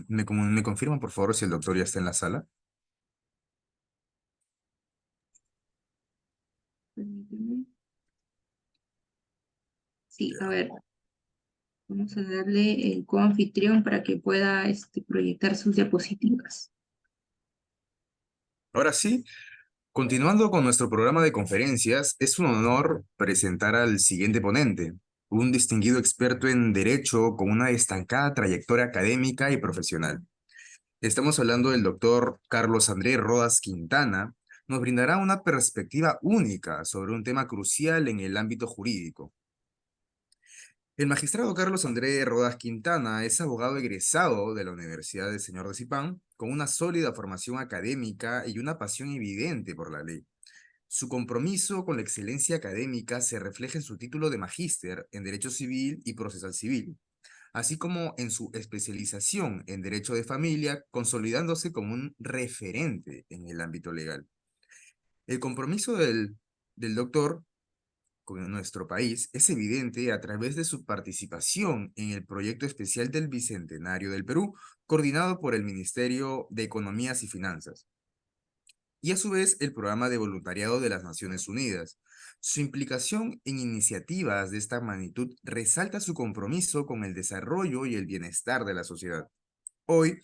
¿Me confirman, por favor, si el doctor ya está en la sala? Permíteme. Sí, a ver, vamos a darle el coanfitrión para que pueda proyectar sus diapositivas. Ahora sí, continuando con nuestro programa de conferencias, es un honor presentar al siguiente ponente, un distinguido experto en Derecho con una destacada trayectoria académica y profesional. Estamos hablando del doctor Carlos Andrés Rodas Quintana. Nos brindará una perspectiva única sobre un tema crucial en el ámbito jurídico. El magistrado Carlos Andrés Rodas Quintana es abogado egresado de la Universidad del Señor de Zipán, con una sólida formación académica y una pasión evidente por la ley. Su compromiso con la excelencia académica se refleja en su título de magíster en Derecho Civil y Procesal Civil, así como en su especialización en Derecho de Familia, consolidándose como un referente en el ámbito legal. El compromiso del doctor con nuestro país es evidente a través de su participación en el proyecto especial del Bicentenario del Perú, coordinado por el Ministerio de Economías y Finanzas, y a su vez el programa de voluntariado de las Naciones Unidas. Su implicación en iniciativas de esta magnitud resalta su compromiso con el desarrollo y el bienestar de la sociedad. Hoy,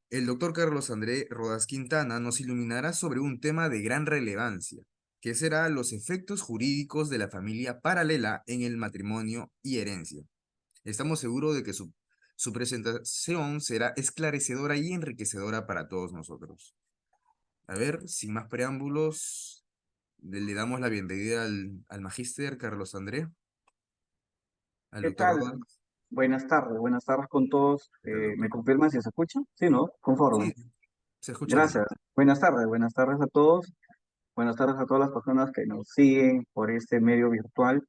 el doctor Carlos André Rodas Quintana nos iluminará sobre un tema de gran relevancia, que será los efectos jurídicos de la familia paralela en el matrimonio y herencia. Estamos seguros de que su presentación será esclarecedora y enriquecedora para todos nosotros. A ver, sin más preámbulos, le damos la bienvenida al magíster Carlos André, al ¿Qué doctor tal? Rodas. Buenas tardes con todos. ¿Qué tal, ¿Me doctor? confirman si se escucha? Sí, ¿no? Conforme. Sí, se escucha bien. Gracias. Buenas tardes a todos. Buenas tardes a todas las personas que nos siguen por este medio virtual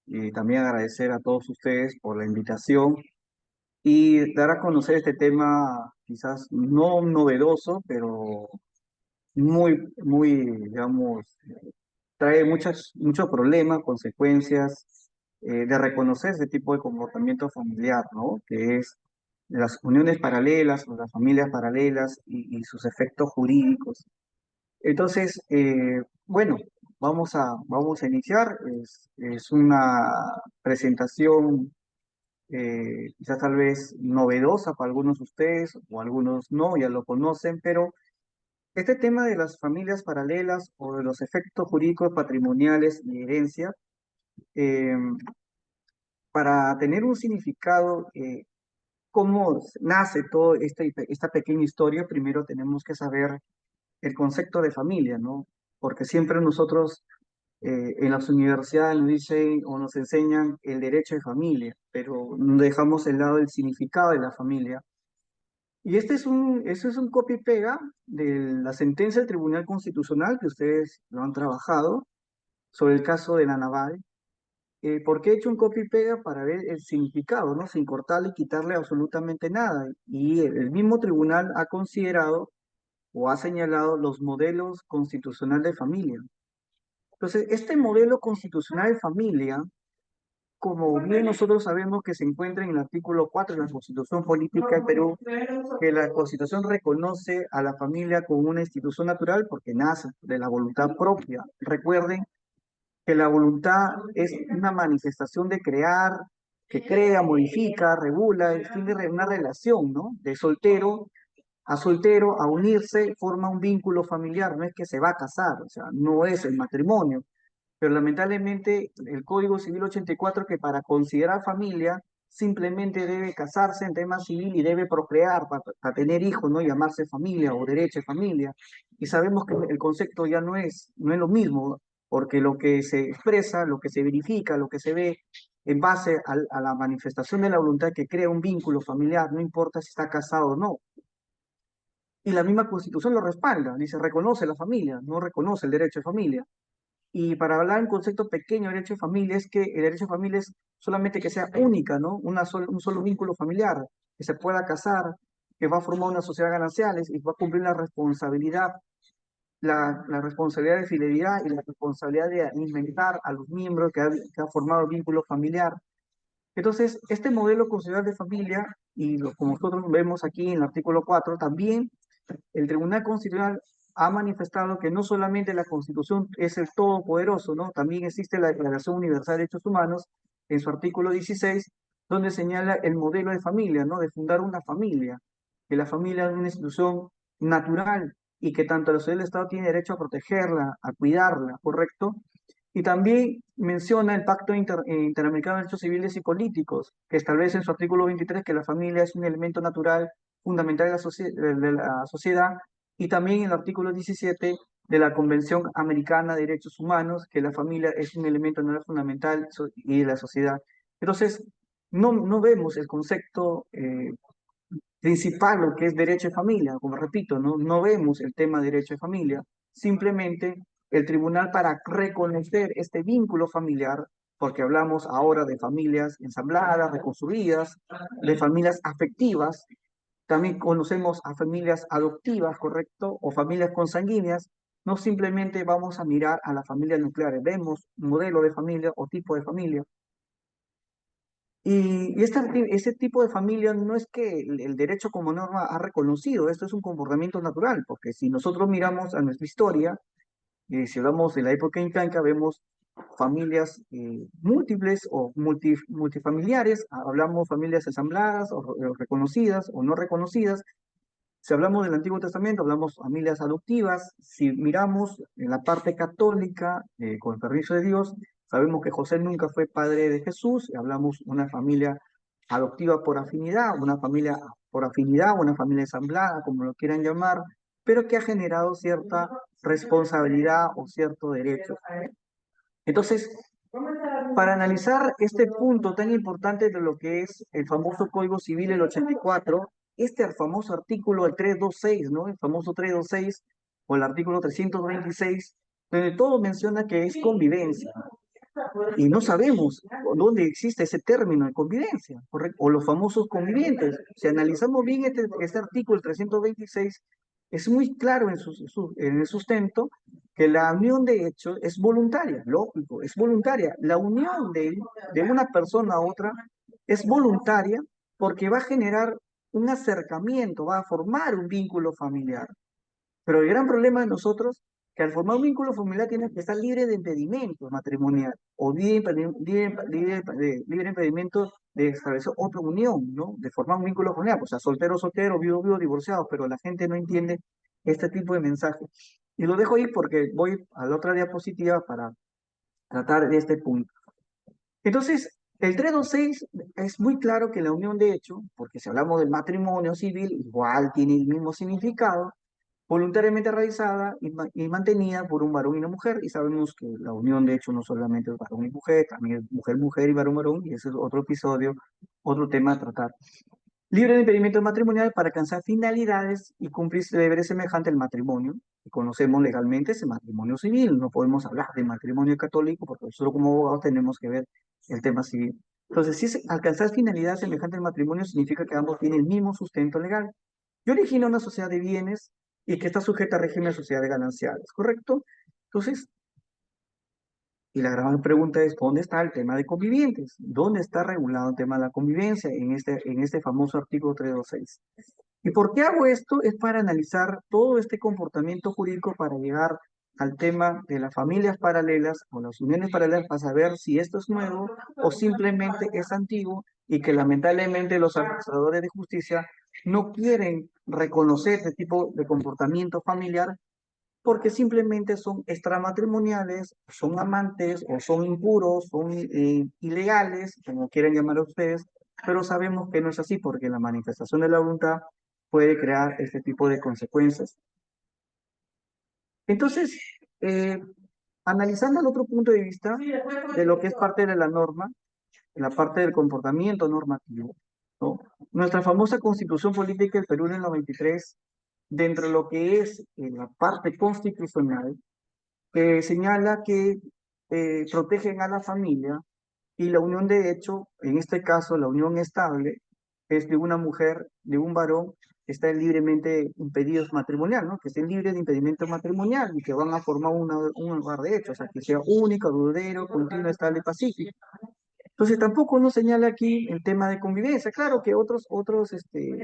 y también agradecer a todos ustedes por la invitación y dar a conocer este tema quizás no novedoso, pero digamos, trae muchos problemas, consecuencias de reconocer ese tipo de comportamiento familiar, ¿no? Que es las uniones paralelas o las familias paralelas y sus efectos jurídicos. Entonces, bueno, vamos a iniciar. Es una presentación quizás tal vez novedosa para algunos de ustedes o algunos no, ya lo conocen, pero este tema de las familias paralelas o de los efectos jurídicos patrimoniales y herencia, eh, para tener un significado, cómo nace toda esta pequeña historia, primero tenemos que saber el concepto de familia, ¿no? Porque siempre nosotros en las universidades nos dicen o nos enseñan el derecho de familia, pero dejamos de lado el significado de la familia. Y eso es un copia y pega de la sentencia del Tribunal Constitucional que ustedes lo han trabajado sobre el caso de la Naval. Porque he hecho un copy y pega para ver el significado, ¿no? Sin cortarle y quitarle absolutamente nada. Y el mismo tribunal ha considerado o ha señalado los modelos constitucionales de familia. Entonces, este modelo constitucional de familia, como bien nosotros sabemos que se encuentra en el artículo 4 de la Constitución Política del Perú, que la Constitución reconoce a la familia como una institución natural porque nace de la voluntad propia. Recuerden que la voluntad es una manifestación de crear, que crea, modifica, regula, tiene una relación, ¿no? De soltero, a unirse, forma un vínculo familiar, no es que se va a casar, o sea, no es el matrimonio. Pero lamentablemente el Código Civil 84 que para considerar familia simplemente debe casarse en tema civil y debe procrear para tener hijos, no llamarse familia o derecho de familia. Y sabemos que el concepto ya no es lo mismo, porque lo que se expresa, lo que se verifica, lo que se ve en base a la manifestación de la voluntad que crea un vínculo familiar, no importa si está casado o no. Y la misma Constitución lo respalda, dice, reconoce la familia, no reconoce el derecho de familia. Y para hablar en concepto pequeño de derecho de familia es que el derecho de familia es solamente que sea única, ¿no? Un solo vínculo familiar, que se pueda casar, que va a formar una sociedad gananciales y va a cumplir la responsabilidad de fidelidad y la responsabilidad de alimentar a los miembros que ha formado el vínculo familiar. Entonces, este modelo constitucional de familia y como nosotros vemos aquí en el artículo 4, también el Tribunal Constitucional ha manifestado que no solamente la Constitución es el todopoderoso, ¿no? También existe la Declaración Universal de Derechos Humanos en su artículo 16, donde señala el modelo de familia, ¿no? De fundar una familia, que la familia es una institución natural y que tanto la sociedad del Estado tiene derecho a protegerla, a cuidarla, ¿correcto? Y también menciona el Pacto Interamericano de Derechos Civiles y Políticos, que establece en su artículo 23 que la familia es un elemento natural fundamental de la sociedad, y también en el artículo 17 de la Convención Americana de Derechos Humanos, que la familia es un elemento natural fundamental y de la sociedad. Entonces, no vemos el concepto principal, lo que es derecho de familia, como repito, no vemos el tema de derecho de familia, simplemente el tribunal para reconocer este vínculo familiar, porque hablamos ahora de familias ensambladas, reconstruidas, de familias afectivas, también conocemos a familias adoptivas, ¿correcto? O familias consanguíneas, no simplemente vamos a mirar a la familia nuclear, vemos un modelo de familia o tipo de familia. Y ese tipo de familia no es que el derecho como norma ha reconocido, esto es un comportamiento natural, porque si nosotros miramos a nuestra historia, si hablamos de la época incaica, vemos familias múltiples o multifamiliares, hablamos familias ensambladas o reconocidas o no reconocidas. Si hablamos del Antiguo Testamento, hablamos familias adoptivas. Si miramos en la parte católica, con el permiso de Dios, sabemos que José nunca fue padre de Jesús. Hablamos una familia adoptiva por afinidad, una familia por afinidad, una familia ensamblada, como lo quieran llamar, pero que ha generado cierta responsabilidad o cierto derecho. Entonces, para analizar este punto tan importante de lo que es el famoso Código Civil del 84, este famoso artículo, el 326, ¿no? El famoso 326 o el artículo 326, donde todo menciona que es convivencia. Y no sabemos dónde existe ese término de convivencia, ¿correcto? O los famosos convivientes. Si analizamos bien este artículo, el 326, es muy claro en el sustento que la unión de hecho es voluntaria, lógico, es voluntaria. La unión de una persona a otra es voluntaria porque va a generar un acercamiento, va a formar un vínculo familiar. Pero el gran problema de nosotros, que al formar un vínculo familiar tienes que estar libre de impedimento matrimonial o libre impedimento de establecer otra unión, ¿no? De formar un vínculo familiar, o sea, soltero, soltero, viudo, viudo, divorciado, pero la gente no entiende este tipo de mensaje. Y lo dejo ahí porque voy a la otra diapositiva para tratar de este punto. Entonces, el 326 es muy claro que la unión de hecho, porque si hablamos del matrimonio civil, igual tiene el mismo significado, voluntariamente realizada y mantenida por un varón y una mujer, y sabemos que la unión de hecho no solamente es varón y mujer, también es mujer-mujer y varón-varón, y ese es otro episodio, otro tema a tratar. Libre de impedimento matrimonial para alcanzar finalidades y cumplir deberes semejantes al matrimonio, que conocemos legalmente ese matrimonio civil, no podemos hablar de matrimonio católico porque nosotros como abogados tenemos que ver el tema civil. Entonces, si es alcanzar finalidades semejantes al matrimonio, significa que ambos tienen el mismo sustento legal y origina una sociedad de bienes y que está sujeta a régimen de sociedades gananciales, ¿correcto? Entonces, y la gran pregunta es, ¿dónde está el tema de convivientes? ¿Dónde está regulado el tema de la convivencia en este famoso artículo 326? ¿Y por qué hago esto? Es para analizar todo este comportamiento jurídico para llegar al tema de las familias paralelas o las uniones paralelas para saber si esto es nuevo o simplemente es antiguo y que lamentablemente los administradores de justicia no quieren reconocer este tipo de comportamiento familiar porque simplemente son extramatrimoniales, son amantes o son impuros, son ilegales, como quieran llamar a ustedes, pero sabemos que no es así porque la manifestación de la voluntad puede crear este tipo de consecuencias. Entonces, analizando el otro punto de vista de lo que es parte de la norma, la parte del comportamiento normativo, ¿no? Nuestra famosa Constitución Política del Perú en el 93, dentro de lo que es la parte constitucional, señala que protegen a la familia y la unión de hecho, en este caso la unión estable, es de una mujer, de un varón, que están libremente impedidos matrimonial, ¿no? Que estén libres de impedimento matrimonial y que van a formar un hogar de hecho, o sea, que sea único, duradero, continuo, estable, pacífico. Entonces tampoco nos señala aquí el tema de convivencia. Claro que otros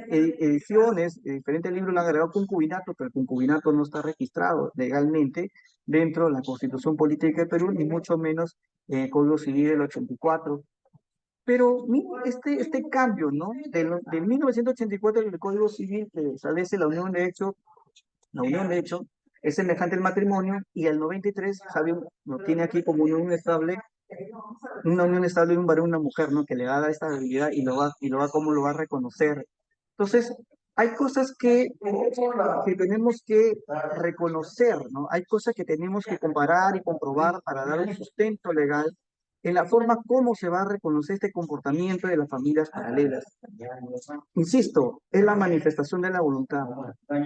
ediciones de diferentes libros le han agregado concubinato, pero el concubinato no está registrado legalmente dentro de la Constitución Política de Perú, ni mucho menos en el Código Civil del 84. Pero este cambio, ¿no? Del 1984 del Código Civil que establece la unión de hecho es semejante al matrimonio, y el 93 sabe, lo tiene aquí como una unión estable de un varón y una mujer, ¿no? Que le va a dar esta habilidad cómo lo va a reconocer. Entonces, hay cosas que tenemos que reconocer, ¿no? Hay cosas que tenemos que comparar y comprobar para dar un sustento legal en la forma como se va a reconocer este comportamiento de las familias paralelas. Insisto, es la manifestación de la voluntad.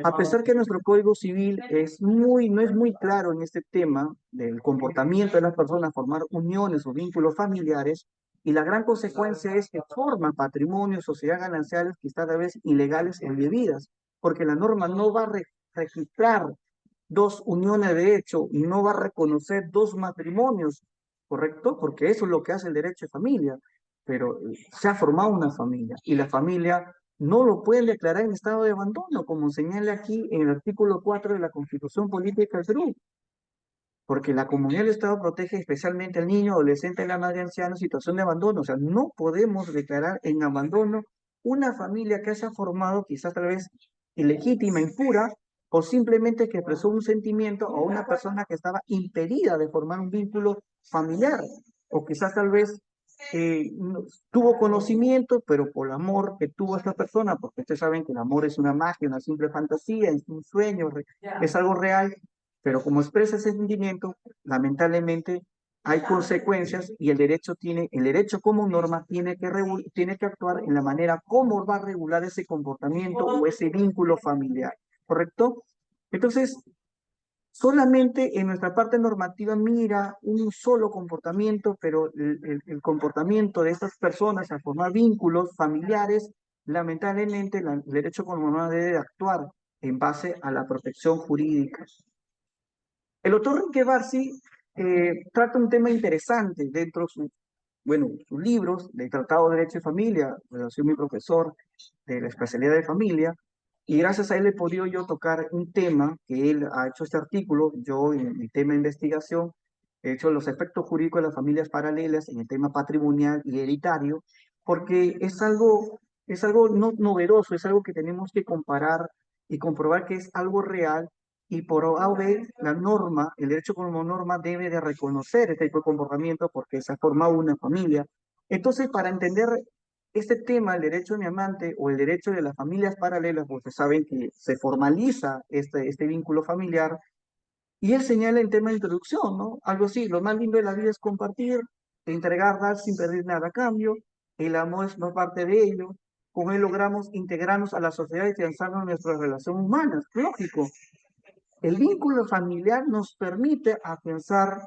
A pesar que nuestro Código Civil no es muy claro en este tema del comportamiento de las personas, formar uniones o vínculos familiares, y la gran consecuencia es que forman patrimonio, sociedad gananciales que están a veces ilegales o indebidas, porque la norma no va a registrar dos uniones de hecho y no va a reconocer dos matrimonios, ¿correcto? Porque eso es lo que hace el derecho de familia, pero se ha formado una familia y la familia no lo pueden declarar en estado de abandono, como señala aquí en el artículo 4 de la Constitución Política del Perú, porque la comunidad del Estado protege especialmente al niño, adolescente y la madre anciana en situación de abandono. O sea, no podemos declarar en abandono una familia que se ha formado quizás tal vez ilegítima, impura, o simplemente que expresó un sentimiento, o una persona que estaba impedida de formar un vínculo familiar, o quizás tal vez tuvo conocimiento, pero por el amor que tuvo esta persona, porque ustedes saben que el amor es una magia, una simple fantasía, es un sueño, es algo real, pero como expresa ese sentimiento, lamentablemente hay consecuencias, y el derecho como norma tiene que actuar en la manera como va a regular ese comportamiento o ese vínculo familiar, ¿correcto? Entonces, solamente en nuestra parte normativa mira un solo comportamiento, pero el comportamiento de estas personas a formar vínculos familiares, lamentablemente el derecho como norma debe actuar en base a la protección jurídica. El autor Enrique Barsi trata un tema interesante dentro de sus libros de Tratado de Derecho y Familia. Yo soy mi profesor de la especialidad de familia, y gracias a él he podido yo tocar un tema que él ha hecho este artículo. Yo en mi tema de investigación he hecho los efectos jurídicos de las familias paralelas en el tema patrimonial y hereditario, porque es algo no novedoso, es algo que tenemos que comparar y comprobar que es algo real, y por A o B, la norma, el derecho como norma debe de reconocer este tipo de comportamiento porque se ha formado una familia. Entonces, para entender este tema, el derecho de mi amante o el derecho de las familias paralelas, porque saben que se formaliza este vínculo familiar, y él señala en tema de introducción, ¿no? Algo así: lo más lindo de la vida es compartir, entregar, dar sin pedir nada a cambio, el amor es no parte de ello, con él logramos integrarnos a la sociedad y afianzarnos en nuestras relaciones humanas. Lógico, el vínculo familiar nos permite afianzar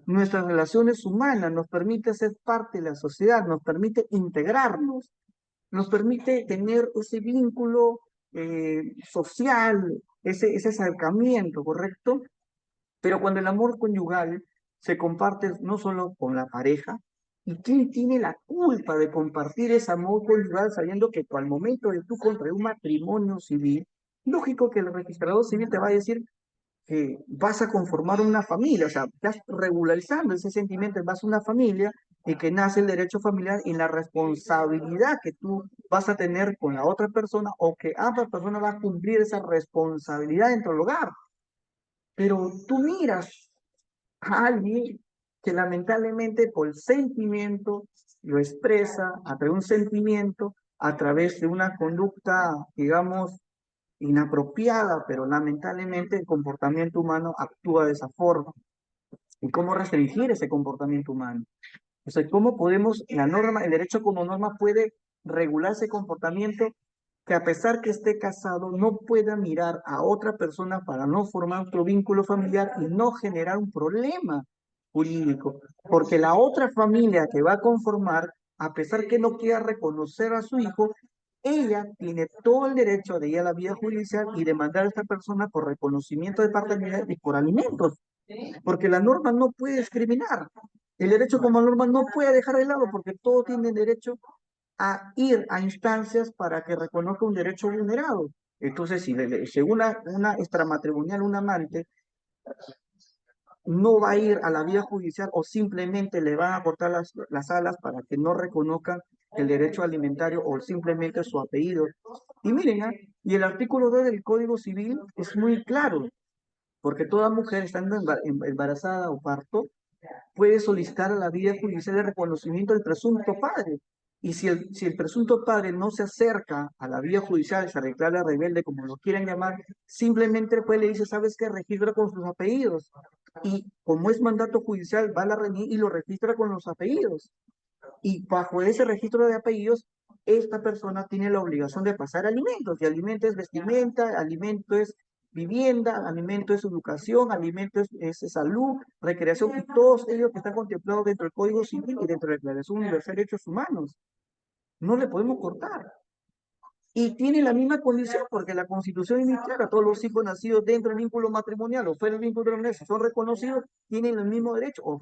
nuestras relaciones humanas, nos permite ser parte de la sociedad, nos permite integrarnos, nos permite tener ese vínculo social, ese acercamiento, ¿correcto? Pero cuando el amor conyugal se comparte no solo con la pareja, ¿y quién tiene la culpa de compartir ese amor conyugal sabiendo que al momento de tú contraer un matrimonio civil, lógico que el registrador civil te va a decir que vas a conformar una familia? O sea, estás regularizando ese sentimiento en base a una familia, y que nace el derecho familiar y la responsabilidad que tú vas a tener con la otra persona, o que ambas personas van a cumplir esa responsabilidad dentro del hogar. Pero tú miras a alguien que lamentablemente por sentimiento lo expresa a través de un sentimiento, a través de una conducta, digamos, inapropiada, pero lamentablemente el comportamiento humano actúa de esa forma. ¿Y cómo restringir ese comportamiento humano? O sea, ¿cómo podemos, la norma, el derecho como norma puede regular ese comportamiento, que a pesar que esté casado no pueda mirar a otra persona para no formar otro vínculo familiar y no generar un problema jurídico? Porque la otra familia que va a conformar, a pesar que no quiera reconocer a su hijo, ella tiene todo el derecho de ir a la vía judicial y demandar a esta persona por reconocimiento de paternidad y por alimentos, porque la norma no puede discriminar. El derecho como norma no puede dejar de lado porque todos tienen derecho a ir a instancias para que reconozca un derecho vulnerado. Entonces, si una extramatrimonial, un amante, no va a ir a la vía judicial o simplemente le van a cortar las alas para que no reconozcan el derecho alimentario o simplemente su apellido. Y miren, y el artículo 2 del Código Civil es muy claro, porque toda mujer estando embarazada o parto puede solicitar a la vía judicial el reconocimiento del presunto padre. Y si el presunto padre no se acerca a la vía judicial, se declara rebelde, como lo quieran llamar, simplemente el juez le dice, ¿sabes qué? Registra con sus apellidos. Y como es mandato judicial, va a la RENIE y lo registra con los apellidos. Y bajo ese registro de apellidos, esta persona tiene la obligación de pasar alimentos. Y alimento es vestimenta, alimento es vivienda, alimento es educación, alimento es salud, recreación, y todos ellos que están contemplados dentro del Código Civil y dentro de la Declaración Universal de Derechos Humanos. No le podemos cortar. Y tiene la misma condición porque la Constitución es muy clara, todos los hijos nacidos dentro del vínculo matrimonial o fuera del vínculo matrimonial, si son reconocidos, tienen el mismo derecho, o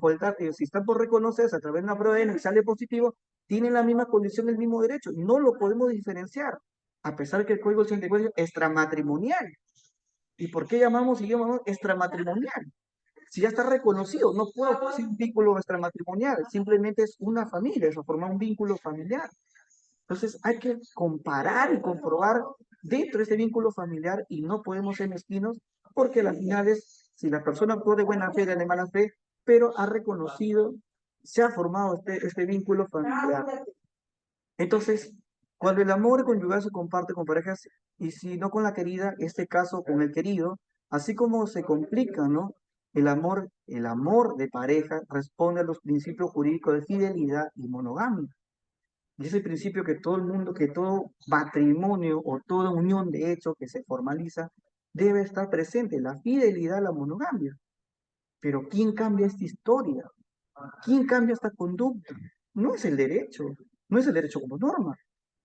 si están por reconocerse a través de una prueba de ADN y sale positivo, tienen la misma condición, el mismo derecho. No lo podemos diferenciar, a pesar que el Código 64 es extramatrimonial. ¿Y por qué llamamos y llamamos extramatrimonial? Si ya está reconocido, no puedo ser un vínculo extramatrimonial, simplemente es una familia, eso forma un vínculo familiar. Entonces hay que comparar y comprobar dentro de este vínculo familiar y no podemos ser mezquinos porque al final es, si la persona actuó de buena fe, de mala fe, pero ha reconocido, se ha formado este vínculo familiar. Entonces, cuando el amor conyugal se comparte con parejas y si no con la querida, este caso con el querido, así como se complica, ¿no? El amor de pareja responde a los principios jurídicos de fidelidad y monogamia. Y ese principio que todo el mundo, que todo matrimonio o toda unión de hecho que se formaliza debe estar presente, la fidelidad a la monogamia. Pero ¿quién cambia esta historia? ¿Quién cambia esta conducta? No es el derecho, no es el derecho como norma,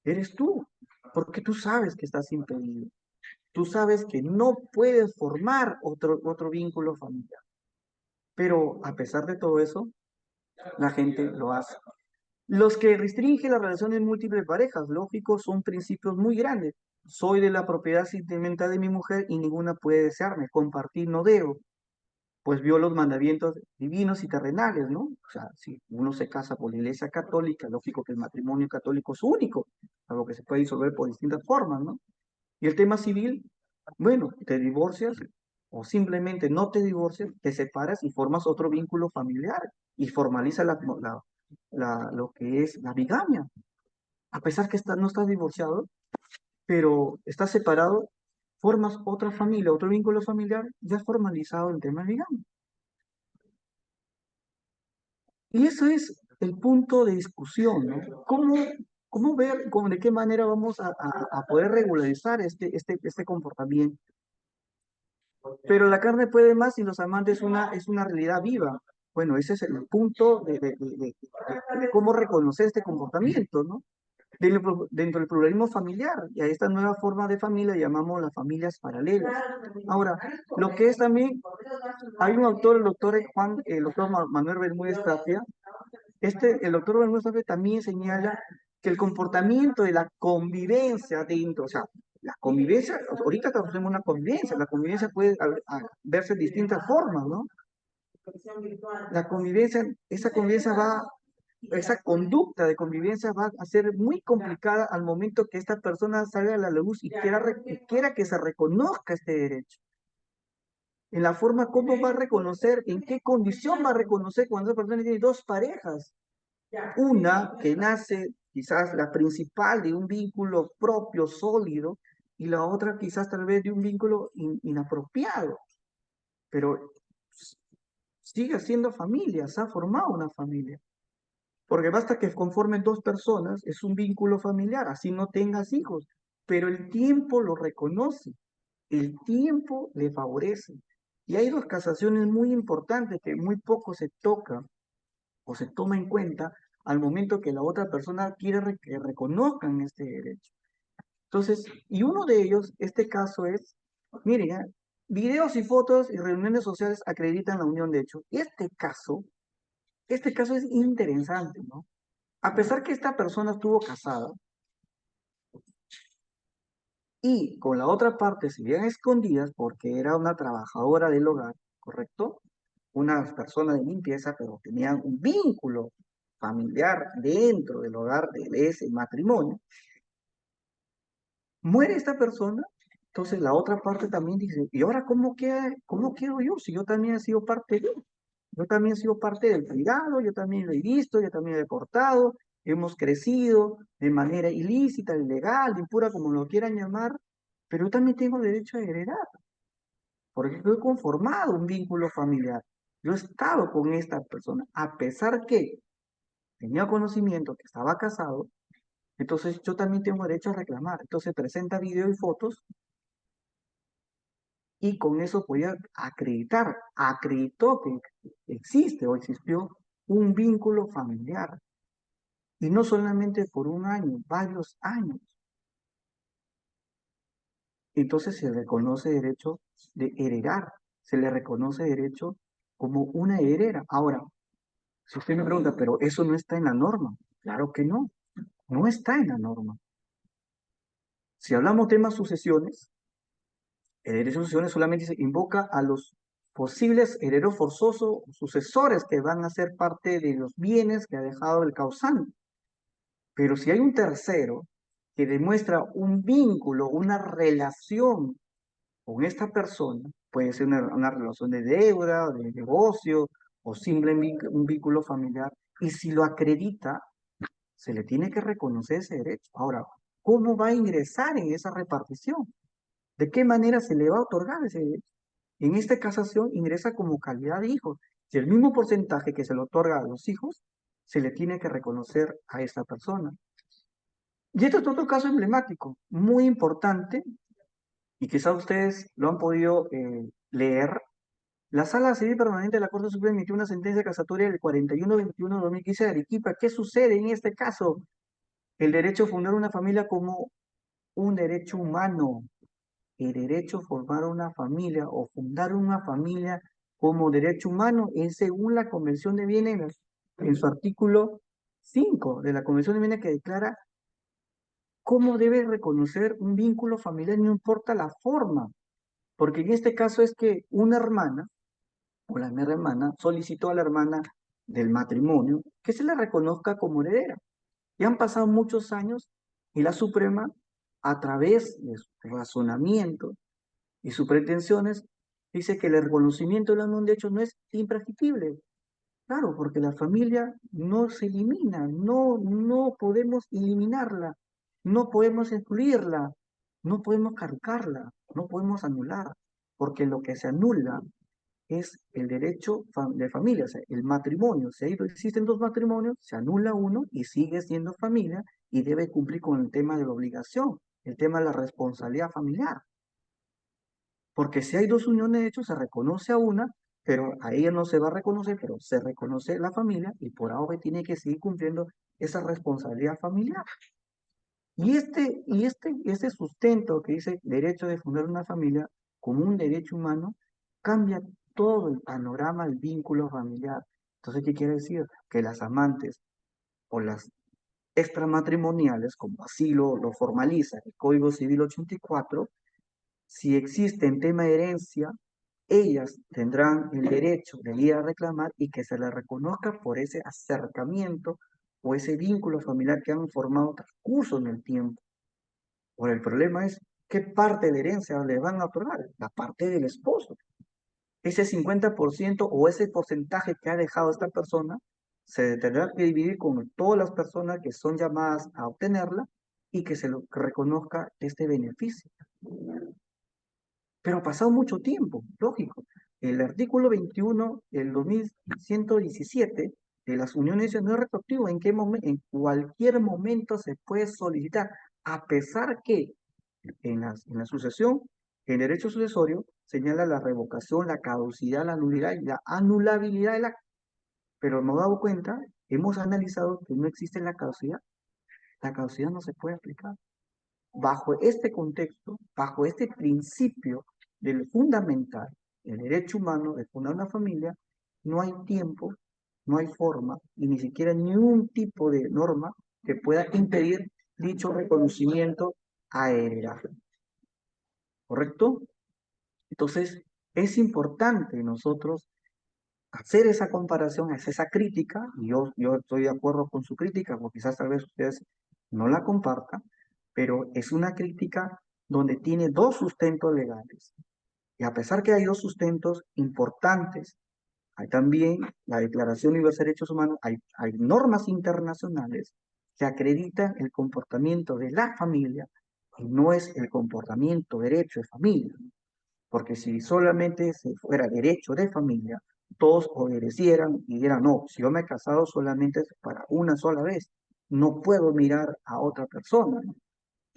eres tú, porque tú sabes que estás impedido. Tú sabes que no puedes formar otro vínculo familiar. Pero a pesar de todo eso, la gente lo hace. Los que restringen las relaciones múltiples parejas, lógico, son principios muy grandes. Soy de la propiedad sentimental de mi mujer y ninguna puede desearme. Compartir no debo, pues vio los mandamientos divinos y terrenales, ¿no? O sea, si uno se casa por la iglesia católica, lógico que el matrimonio católico es único, algo que se puede disolver por distintas formas, ¿no? Y el tema civil, bueno, te divorcias o simplemente no te divorcias, te separas y formas otro vínculo familiar y formaliza lo que es la bigamia. A pesar que no estás divorciado, pero estás separado, formas otra familia, otro vínculo familiar ya formalizado en tema de bigamia. Y eso es el punto de discusión, ¿no? ¿Cómo ver, de qué manera vamos a poder regularizar este comportamiento? Pero la carne puede más y los amantes es una realidad viva. Bueno, ese es el punto de cómo reconocer este comportamiento, ¿no? Dentro del pluralismo familiar, y a esta nueva forma de familia llamamos las familias paralelas. Ahora, lo que es también, hay un autor, el doctor Manuel Bermúdez Tapia, el doctor Bermúdez Tapia también señala que el comportamiento de la convivencia dentro, o sea, la convivencia, ahorita estamos en una convivencia, la convivencia puede verse de distintas formas, ¿no? La convivencia, esa conducta de convivencia va a ser muy complicada al momento que esta persona salga a la luz y quiera que se reconozca este derecho. En la forma cómo va a reconocer, en qué condición va a reconocer cuando esa persona tiene dos parejas. Una que nace quizás la principal de un vínculo propio, sólido, y la otra quizás tal vez de un vínculo inapropiado. Pero sigue siendo familia, se ha formado una familia. Porque basta que conformen dos personas, es un vínculo familiar, así no tengas hijos. Pero el tiempo lo reconoce, el tiempo le favorece. Y hay dos casaciones muy importantes que muy poco se tocan o se toma en cuenta al momento que la otra persona quiere que reconozcan este derecho. Entonces, y uno de ellos, este caso es, miren, videos y fotos y reuniones sociales acreditan la unión de hecho. Este caso este caso es interesante, ¿no? A pesar que esta persona estuvo casada y con la otra parte se vivían escondidas porque era una trabajadora del hogar, ¿correcto? Una persona de limpieza, pero tenían un vínculo familiar dentro del hogar de ese matrimonio. Muere esta persona, entonces la otra parte también dice, ¿y ahora cómo quedo yo si yo también he sido parte de él? Yo también he sido parte del cuidado, yo también lo he visto, yo también lo he cortado, hemos crecido de manera ilícita, ilegal, impura, como lo quieran llamar, pero yo también tengo derecho a heredar, porque yo he conformado un vínculo familiar. Yo he estado con esta persona, a pesar que tenía conocimiento que estaba casado, entonces yo también tengo derecho a reclamar. Entonces presenta video y fotos y con eso podía acreditar, acreditó que existe o existió un vínculo familiar. Y no solamente por un año, varios años. Entonces se le reconoce derecho de heredar, se le reconoce derecho como una heredera. Ahora, si usted me pregunta, pero eso no está en la norma. Claro que no, no está en la norma. Si hablamos de temas sucesiones, el derecho de sucesiones solamente se invoca a los posibles herederos forzosos, sucesores que van a ser parte de los bienes que ha dejado el causante. Pero si hay un tercero que demuestra un vínculo, una relación con esta persona, puede ser una relación de deuda, de negocio o simplemente un vínculo familiar, y si lo acredita, se le tiene que reconocer ese derecho. Ahora, ¿cómo va a ingresar en esa repartición? ¿De qué manera se le va a otorgar ese derecho? En esta casación ingresa como calidad de hijo. Si el mismo porcentaje que se le otorga a los hijos, se le tiene que reconocer a esta persona. Y este es otro caso emblemático, muy importante, y quizás ustedes lo han podido leer. La Sala Civil Permanente de la Corte Suprema emitió una sentencia casatoria del 41-21 de 2015 de Arequipa. ¿Qué sucede en este caso? El derecho a fundar una familia como un derecho humano. El derecho a formar una familia o fundar una familia como derecho humano es según la Convención de Viena en su artículo 5 de la Convención de Viena que declara cómo debe reconocer un vínculo familiar, no importa la forma, porque en este caso es que una hermana o la mera hermana solicitó a la hermana del matrimonio que se le reconozca como heredera. Y han pasado muchos años y la Suprema, a través de su razonamiento y sus pretensiones, dice que el reconocimiento de la unión de hecho no es imprescriptible. Claro, porque la familia no se elimina, no podemos eliminarla, no podemos excluirla, no podemos caducarla, no podemos anular, porque lo que se anula es el derecho de familia, o sea, el matrimonio. Si ahí existen dos matrimonios, se anula uno y sigue siendo familia y debe cumplir con el tema de la obligación, el tema de la responsabilidad familiar. Porque si hay dos uniones de hecho, se reconoce a una, pero a ella no se va a reconocer, pero se reconoce la familia y por ahora tiene que seguir cumpliendo esa responsabilidad familiar. Este sustento que dice derecho de fundar una familia como un derecho humano cambia todo el panorama del vínculo familiar. Entonces, ¿qué quiere decir? Que las amantes o las extramatrimoniales, como así lo formaliza el Código Civil 84, si existe en tema de herencia, ellas tendrán el derecho de ir a reclamar y que se les reconozca por ese acercamiento o ese vínculo familiar que han formado transcurso en el tiempo. Ahora, el problema es qué parte de la herencia le van a otorgar, la parte del esposo. Ese 50% o ese porcentaje que ha dejado esta persona se tendrá que dividir con todas las personas que son llamadas a obtenerla y que se lo reconozca este beneficio. Pero ha pasado mucho tiempo, lógico. El artículo 21 del 2117 de las uniones no es retroactivo. En cualquier momento se puede solicitar, a pesar que en la sucesión, el derecho sucesorio señala la revocación, la caducidad, la nulidad y la anulabilidad del acto. Pero nos dado cuenta, hemos analizado que no existe la caducidad. La caducidad no se puede aplicar. Bajo este contexto, bajo este principio del fundamental, el derecho humano de fundar una familia, no hay tiempo no hay forma, y ni siquiera ni un tipo de norma que pueda impedir dicho reconocimiento a heredad. ¿Correcto? Entonces, es importante nosotros hacer esa comparación, hacer esa crítica, y yo estoy de acuerdo con su crítica, porque quizás tal vez ustedes no la compartan, pero es una crítica donde tiene dos sustentos legales. Y a pesar que hay dos sustentos importantes, hay también la Declaración Universal de Derechos Humanos, hay normas internacionales que acreditan el comportamiento de la familia y no es el comportamiento derecho de familia. Porque si solamente se fuera derecho de familia, todos obedecieran y dijeran, no, si yo me he casado solamente es para una sola vez, no puedo mirar a otra persona, ¿no?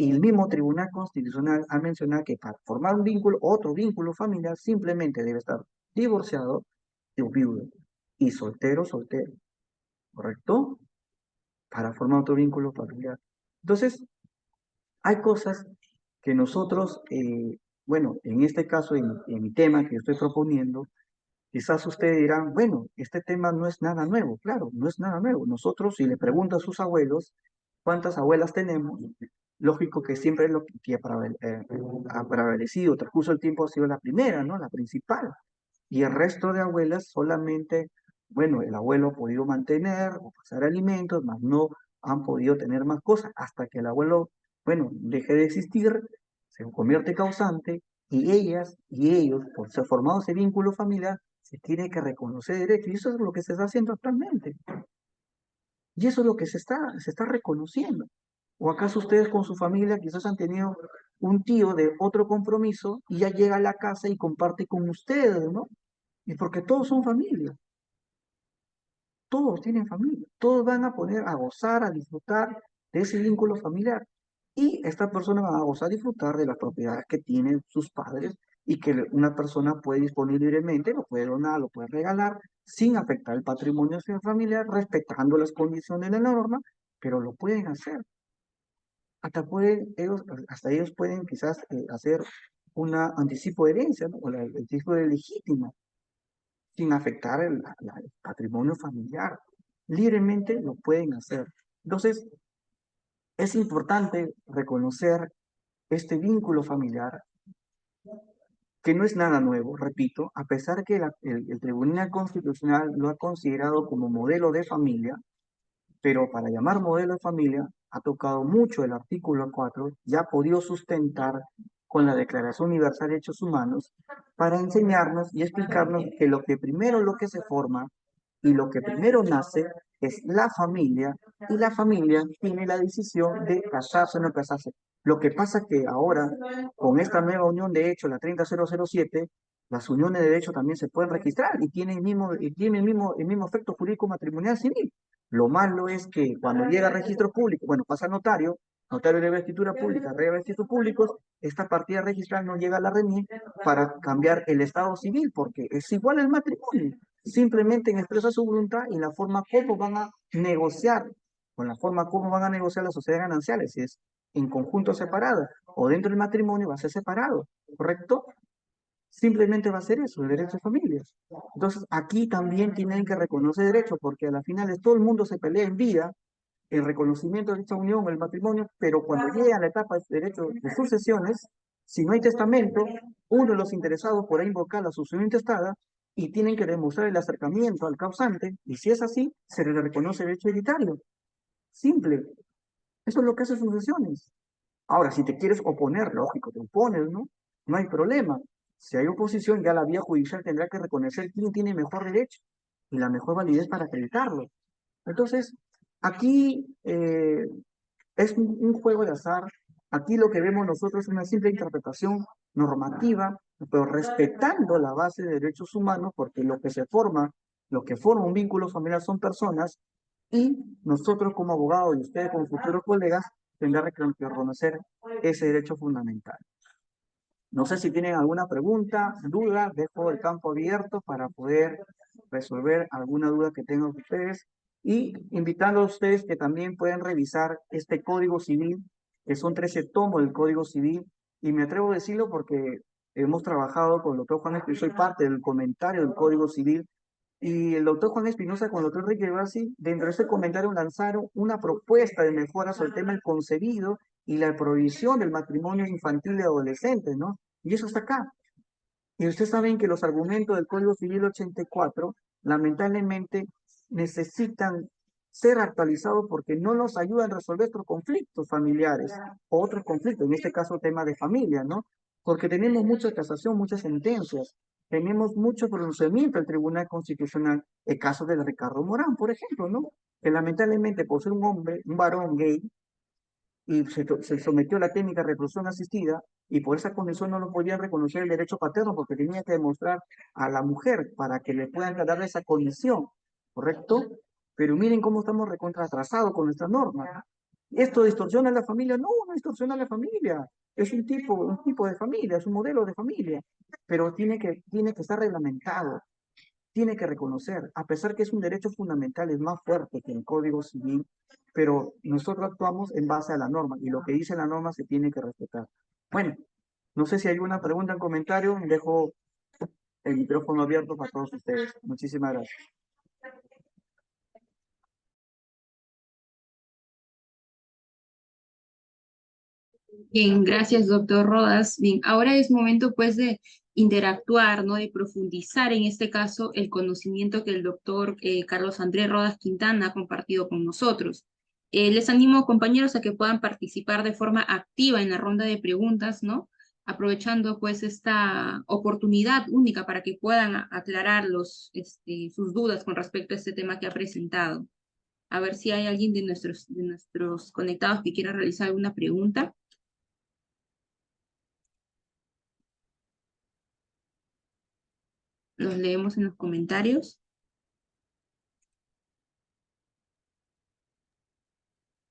Y el mismo Tribunal Constitucional ha mencionado que para formar un vínculo, otro vínculo familiar, simplemente debe estar divorciado o viudo y soltero, soltero, ¿correcto? Para formar otro vínculo familiar. Entonces, hay cosas que nosotros, bueno, en este caso, en mi tema que yo estoy proponiendo, quizás ustedes dirán, bueno, este tema no es nada nuevo. Claro, no es nada nuevo. Nosotros, si le pregunto a sus abuelos, ¿cuántas abuelas tenemos? Lógico que siempre lo que ha prevalecido, transcurso el tiempo ha sido la primera, ¿no? La principal. Y el resto de abuelas solamente, bueno, el abuelo ha podido mantener o pasar alimentos, mas no han podido tener más cosas hasta que el abuelo, bueno, deje de existir, se convierte causante y ellas y ellos, por ser formado ese vínculo familiar, se tiene que reconocer derecho. Y eso es lo que se está haciendo actualmente. Y eso es lo que se está reconociendo. ¿O acaso ustedes con su familia quizás han tenido un tío de otro compromiso y ya llega a la casa y comparte con ustedes, ¿no? Y porque todos son familia, todos tienen familia, todos van a poner a gozar, a disfrutar de ese vínculo familiar. Y esta persona va a gozar, a disfrutar de las propiedades que tienen sus padres y que una persona puede disponer libremente, lo puede donar, lo puede regalar, sin afectar el patrimonio familiar, respetando las condiciones de la norma, pero lo pueden hacer. Hasta ellos pueden quizás hacer un anticipo de herencia, ¿no? O el título de legítima sin afectar el patrimonio familiar. Libremente lo pueden hacer. Entonces, es importante reconocer este vínculo familiar, que no es nada nuevo, repito, a pesar que el Tribunal Constitucional lo ha considerado como modelo de familia, pero para llamar modelo de familia ha tocado mucho el artículo 4 y ha podido sustentar con la Declaración Universal de Derechos Humanos para enseñarnos y explicarnos que lo que se forma y lo que primero nace es la familia y la familia tiene la decisión de casarse o no casarse. Lo que pasa que ahora, con esta nueva unión de hecho, la 30007, las uniones de hecho también se pueden registrar y tienen el mismo efecto jurídico matrimonial civil. Lo malo es que cuando llega a registro público, bueno, pasa a notario, notario de escritura pública, de registros públicos, esta partida registral no llega a la RENIE para cambiar el estado civil, porque es igual el matrimonio. Simplemente expresa su voluntad y la forma como van a negociar, con la forma como van a negociar las sociedades gananciales, si es en conjunto separado o dentro del matrimonio va a ser separado, ¿correcto? Simplemente va a ser eso, el derecho de familias. Entonces, aquí también tienen que reconocer derechos, porque a la final todo el mundo se pelea en vida el reconocimiento de esta unión, el matrimonio, pero cuando llega a la etapa de derecho de sucesiones, si no hay testamento, uno de los interesados podrá invocar la sucesión intestada y tienen que demostrar el acercamiento al causante, y si es así, se le reconoce el derecho hereditario. Simple. Eso es lo que hace sucesiones. Ahora, si te quieres oponer, lógico, te opones, ¿no? No hay problema. Si hay oposición, ya la vía judicial tendrá que reconocer quién tiene mejor derecho y la mejor validez para acreditarlo. Entonces, aquí es un juego de azar. Aquí lo que vemos nosotros es una simple interpretación normativa, pero respetando la base de derechos humanos, porque lo que forma un vínculo familiar son personas, y nosotros como abogados y ustedes como futuros colegas tendrán que reconocer ese derecho fundamental. No sé si tienen alguna pregunta, duda, dejo el campo abierto para poder resolver alguna duda que tengan ustedes y invitando a ustedes que también pueden revisar este Código Civil, que son 13 tomos del Código Civil, y me atrevo a decirlo porque hemos trabajado con el doctor Juan Escrivá, soy parte del comentario del Código Civil, Y el doctor Juan Espinosa con el doctor Enrique Bassi, dentro de ese comentario lanzaron una propuesta de mejora sobre el tema del concebido y la prohibición del matrimonio infantil de adolescentes, ¿no? Y eso está acá. Y ustedes saben que los argumentos del Código Civil 84 lamentablemente necesitan ser actualizados porque no nos ayudan a resolver estos conflictos familiares o otros conflictos, en este caso tema de familia, ¿no? Porque tenemos mucha casación, muchas sentencias, tenemos mucho pronunciamiento del Tribunal Constitucional, el caso de Ricardo Morán, por ejemplo, ¿no? Que lamentablemente por ser un hombre, un varón gay, y se sometió a la técnica de reproducción asistida y por esa condición no lo podían reconocer el derecho paterno porque tenía que demostrar a la mujer para que le puedan dar esa condición, ¿correcto? Pero miren cómo estamos recontra atrasados con nuestra norma. ¿Esto distorsiona a la familia? No, no distorsiona a la familia. Es un tipo de familia, es un modelo de familia, pero tiene que estar reglamentado, tiene que reconocer, a pesar que es un derecho fundamental, es más fuerte que el Código Civil, pero nosotros actuamos en base a la norma y lo que dice la norma se tiene que respetar. Bueno, no sé si hay una pregunta en comentario, dejo el micrófono abierto para todos ustedes. Muchísimas gracias. Bien, gracias, doctor Rodas. Bien, ahora es momento pues de interactuar, ¿no? De profundizar en este caso el conocimiento que el doctor Carlos Andrés Rodas Quintana ha compartido con nosotros. Les animo, compañeros, a que puedan participar de forma activa en la ronda de preguntas, ¿no? Aprovechando pues esta oportunidad única para que puedan aclarar sus dudas con respecto a este tema que ha presentado. A ver si hay alguien de nuestros conectados que quiera realizar alguna pregunta. Los leemos en los comentarios.